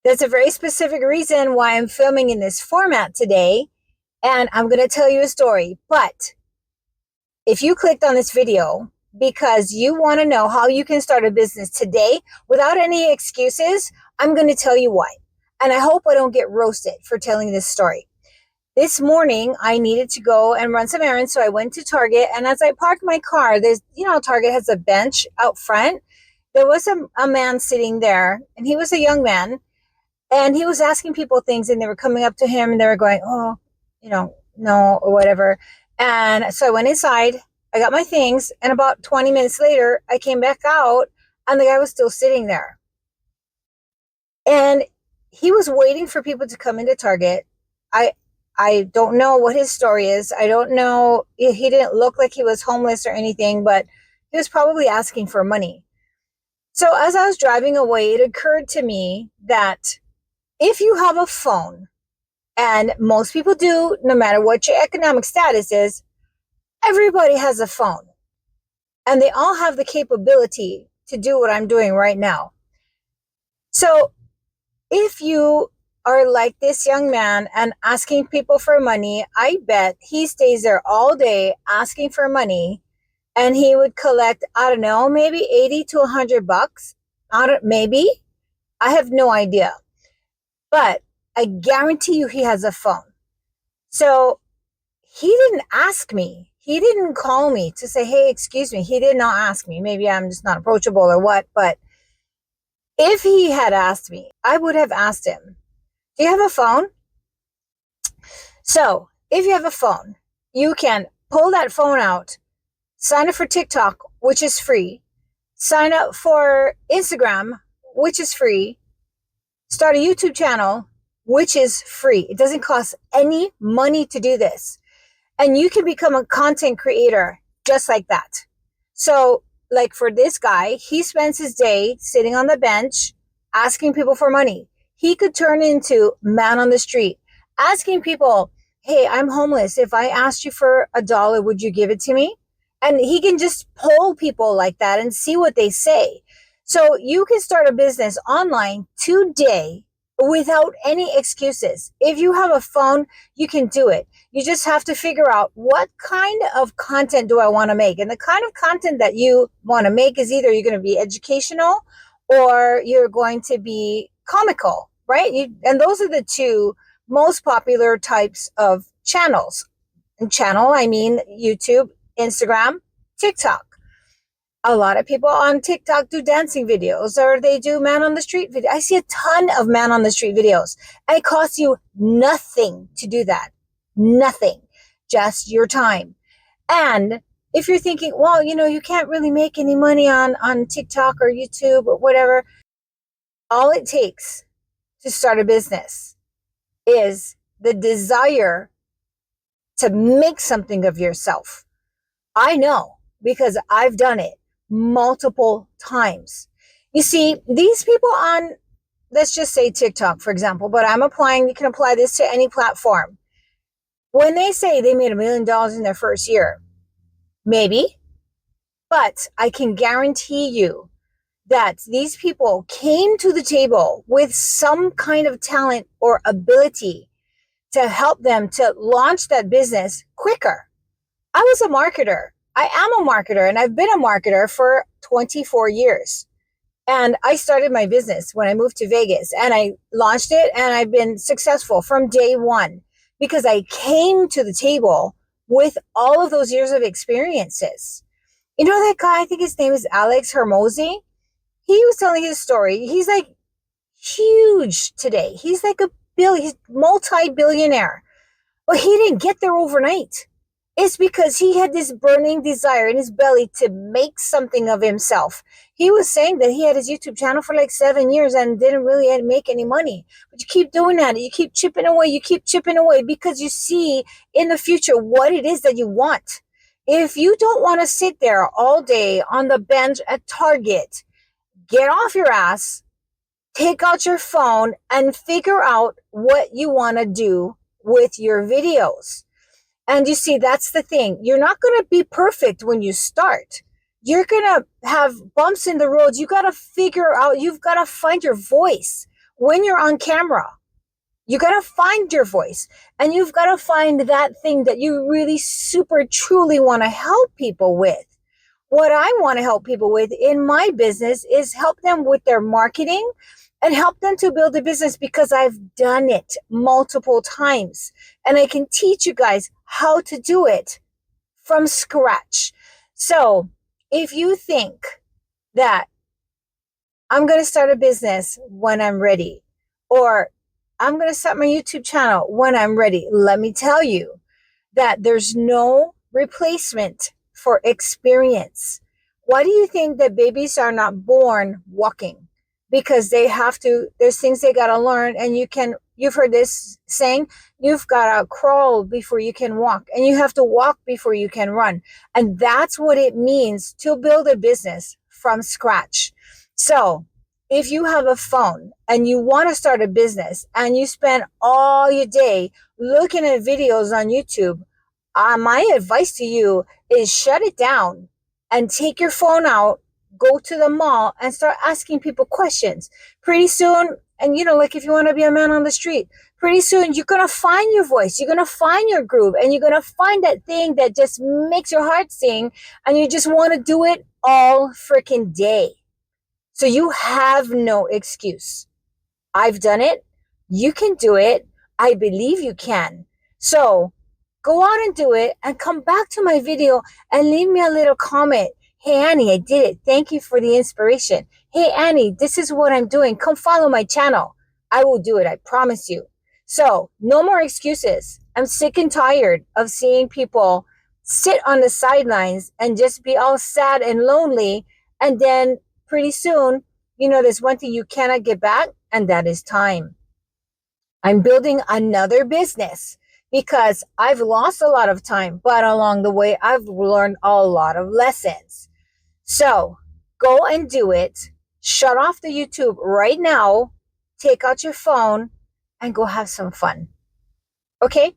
There's a very specific reason why I'm filming in this format today, and I'm going to tell you a story. But if you clicked on this video because you want to know how you can start a business today without any excuses, I'm going to tell you why. And I hope I don't get roasted for telling this story. This morning, I needed to go and run some errands, so I went to Target. And as I parked my car, Target has a bench out front. There was a man sitting there, and he was a young man, and he was asking people things, and they were coming up to him, and they were going, "Oh, no," or whatever. And so I went inside, I got my things, and about 20 minutes later, I came back out, and the guy was still sitting there. And he was waiting for people to come into Target. I don't know what his story is. I don't know. He didn't look like he was homeless or anything, but he was probably asking for money. So as I was driving away, it occurred to me that if you have a phone, and most people do, no matter what your economic status is, everybody has a phone. And they all have the capability to do what I'm doing right now. So if you are like this young man and asking people for money, I bet he stays there all day asking for money, and he would collect, I don't know, maybe 80 to $100. Maybe. I have no idea. But I guarantee you he has a phone. So he didn't ask me. He didn't call me to say, "Hey, excuse me." He did not ask me. Maybe I'm just not approachable or what. But if he had asked me, I would have asked him, "Do you have a phone?" So if you have a phone, you can pull that phone out, sign up for TikTok, which is free, sign up for Instagram, which is free, start a YouTube channel, which is free. It doesn't cost any money to do this. And you can become a content creator just like that. So like for this guy, he spends his day sitting on the bench asking people for money. He could turn into man on the street, asking people, "Hey, I'm homeless. If I asked you for $1, would you give it to me?" And he can just poll people like that and see what they say. So you can start a business online today without any excuses. If you have a phone, you can do it. You just have to figure out, what kind of content do I want to make? And the kind of content that you want to make is either you're going to be educational or you're going to be comical, right? And those are the two most popular types of channels. And channel, I mean YouTube, Instagram, TikTok. A lot of people on TikTok do dancing videos, or they do man on the street video. I see a ton of man on the street videos. And it costs you nothing to do that. Nothing. Just your time. And if you're thinking, well, you can't really make any money on TikTok or YouTube or whatever, all it takes to start a business is the desire to make something of yourself. I know, because I've done it multiple times. You see, these people on, let's just say TikTok, for example, but you can apply this to any platform. When they say they made $1 million in their first year, maybe, but I can guarantee you that these people came to the table with some kind of talent or ability to help them to launch that business quicker. I was a marketer. I am a marketer, and I've been a marketer for 24 years. And I started my business when I moved to Vegas, and I launched it, and I've been successful from day one because I came to the table with all of those years of experiences. You know that guy, I think his name is Alex Hermosi? He was telling his story. He's like huge today. He's like he's multi-billionaire. But he didn't get there overnight. It's because he had this burning desire in his belly to make something of himself. He was saying that he had his YouTube channel for like 7 years and didn't really make any money. But you keep doing that. You keep chipping away because you see in the future what it is that you want. If you don't want to sit there all day on the bench at Target, get off your ass, take out your phone, and figure out what you want to do with your videos. And you see, that's the thing. You're not going to be perfect when you start. You're going to have bumps in the road. You got to figure out, you've got to find your voice. when you're on camera. You got to find your voice, and you've got to find that thing that you really super truly want to help people with. What I want to help people with in my business is help them with their marketing and help them to build a business, because I've done it multiple times and I can teach you guys how to do it from scratch. So if you think that I'm going to start a business when I'm ready, or I'm going to start my YouTube channel when I'm ready, let me tell you that there's no replacement for experience. Why do you think that babies are not born walking? Because they have to, there's things they got to learn. And you've heard this saying, you've got to crawl before you can walk, and you have to walk before you can run. And that's what it means to build a business from scratch. So if you have a phone and you want to start a business and you spend all your day looking at videos on YouTube, my advice to you is shut it down and take your phone out, go to the mall and start asking people questions. Pretty soon, and like if you want to be a man on the street, pretty soon you're going to find your voice, you're going to find your groove, and you're going to find that thing that just makes your heart sing, and you just want to do it all freaking day. So you have no excuse. I've done it. You can do it. I believe you can. So go out and do it, and come back to my video and leave me a little comment. Hey, Annie, I did it. Thank you for the inspiration. Hey, Annie, this is what I'm doing. Come follow my channel. I will do it. I promise you. So no more excuses. I'm sick and tired of seeing people sit on the sidelines and just be all sad and lonely. And then pretty soon, there's one thing you cannot get back, and that is time. I'm building another business because I've lost a lot of time, but along the way, I've learned a lot of lessons. So go and do it. Shut off the YouTube right now. Take out your phone and go have some fun. Okay?